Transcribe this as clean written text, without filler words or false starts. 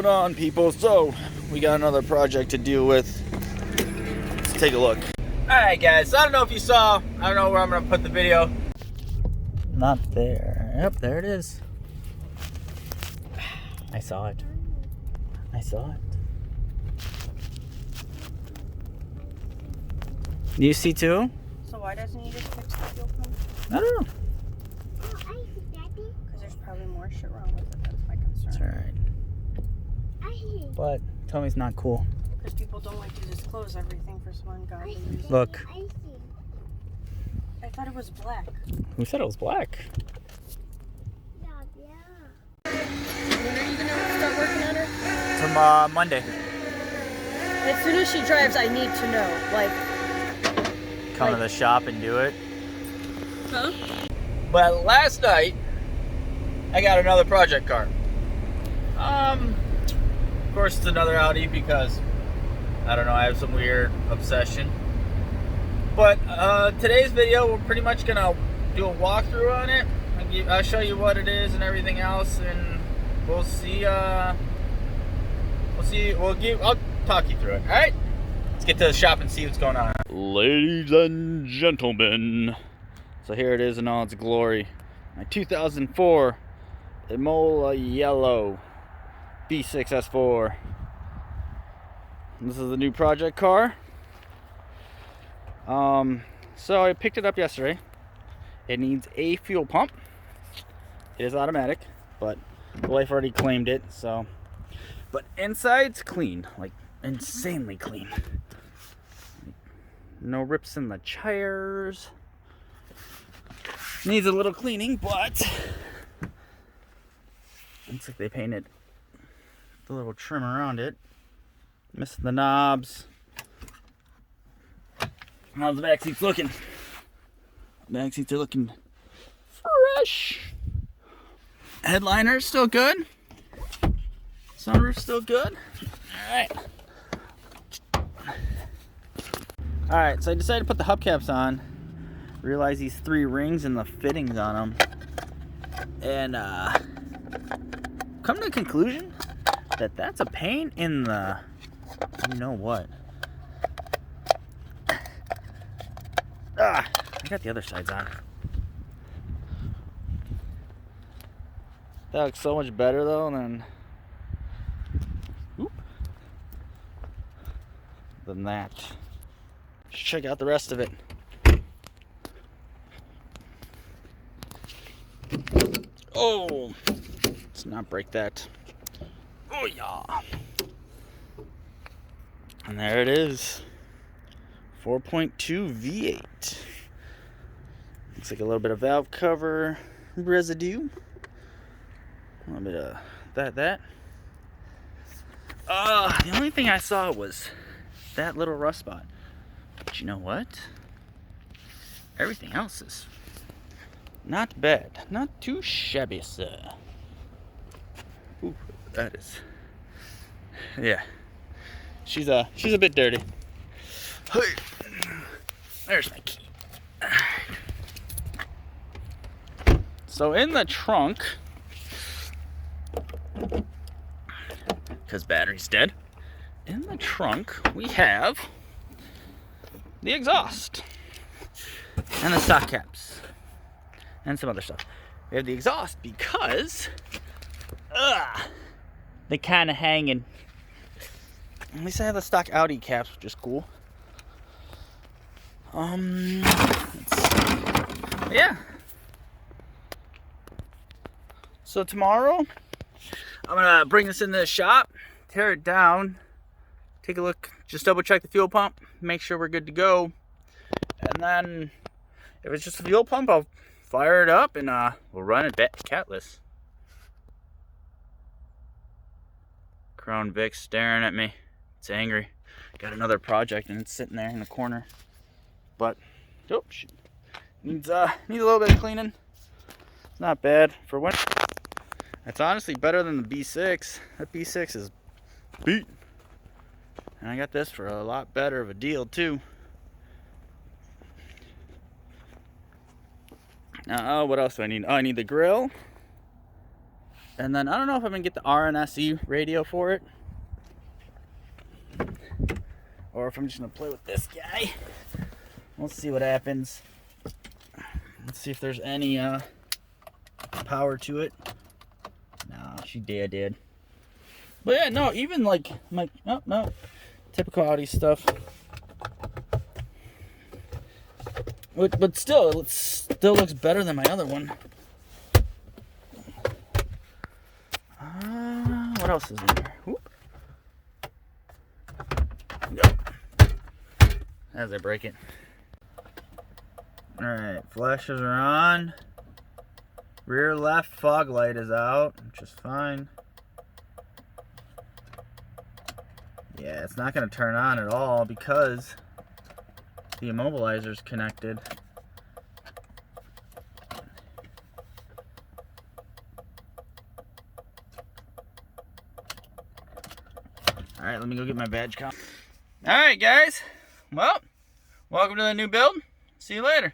going on, people? So we got another project to deal with. Let's take a look. Alright guys, I don't know if you saw, I don't know where I'm gonna put the video. Not there. Yep, there it is. I saw it. You see too? So why doesn't he just fix the fuel pump? I don't know. Because there's probably more shit wrong with it. That's my concern. That's alright. But tell me it's not cool. Because people don't like to disclose everything for some ungodly reason. Look. I thought it was black. Who said it was black? When are you gonna start working on her? Tomorrow, Monday. As soon as she drives, I need to know. Like, Come to the shop and do it. huh? But last night, I got another project car. Of course, it's another Audi because, I don't know, I have some weird obsession. But today's video, we're pretty much gonna do a walkthrough on it. I'll show you what it is and everything else, and we'll see. I'll talk you through it. All right, let's get to the shop and see what's going on. Ladies and gentlemen, so here it is in all its glory. My 2004 Imola Yellow B6 S4. This is the new project car. So I picked it up yesterday. It needs a fuel pump. It is automatic, but the wife already claimed it, so. But inside's clean, like insanely clean. No rips in the tires. Needs a little cleaning, but looks like they painted the little trim around it. Missing the knobs. How's the back seats looking? Back seats are looking fresh. Headliner's still good. Sunroof's still good. Alright, so I decided to put the hubcaps on. Realize these 3 rings and the fittings on them. And come to the conclusion that that's a pain in the, you know what. I got the other sides on. That looks so much better though than that. Let's check out the rest of it. Oh, let's not break that. Oh yeah. And there it is. 4.2 V8. Looks like a little bit of valve cover residue. A little bit of that. The only thing I saw was that little rust spot. But you know what? Everything else is not bad. Not too shabby, sir. Ooh, that is. Yeah. She's a bit dirty. Hey. There's my key. So in the trunk, because battery's dead, in the trunk we have the exhaust and the stock caps and some other stuff. We have the exhaust because they kind of hanging. At least I have the stock Audi caps, which is cool. Yeah. So tomorrow, I'm gonna bring this into the shop, tear it down, take a look, just double check the fuel pump, make sure we're good to go. And then, if it's just a fuel pump, I'll fire it up and we'll run it back catless. Crown Vic staring at me. It's angry. Got another project and it's sitting there in the corner. But, needs a little bit of cleaning. It's not bad for when. It's honestly better than the B6. That B6 is beat. And I got this for a lot better of a deal too. What else do I need? Oh, I need the grill. And then I don't know if I'm gonna get the RNSE radio for it, or if I'm just gonna play with this guy. Let's see what happens. Let's see if there's any power to it. Nah, she did. But yeah, no, even like my no, typical Audi stuff. But still, it still looks better than my other one. What else is in there? Whoop. Go. As I break it. Alright, flashes are on. Rear left fog light is out, which is fine. Yeah, it's not going to turn on at all because the immobilizer is connected. Alright, let me go get my badge count. Alright, guys. Well, welcome to the new build. See you later.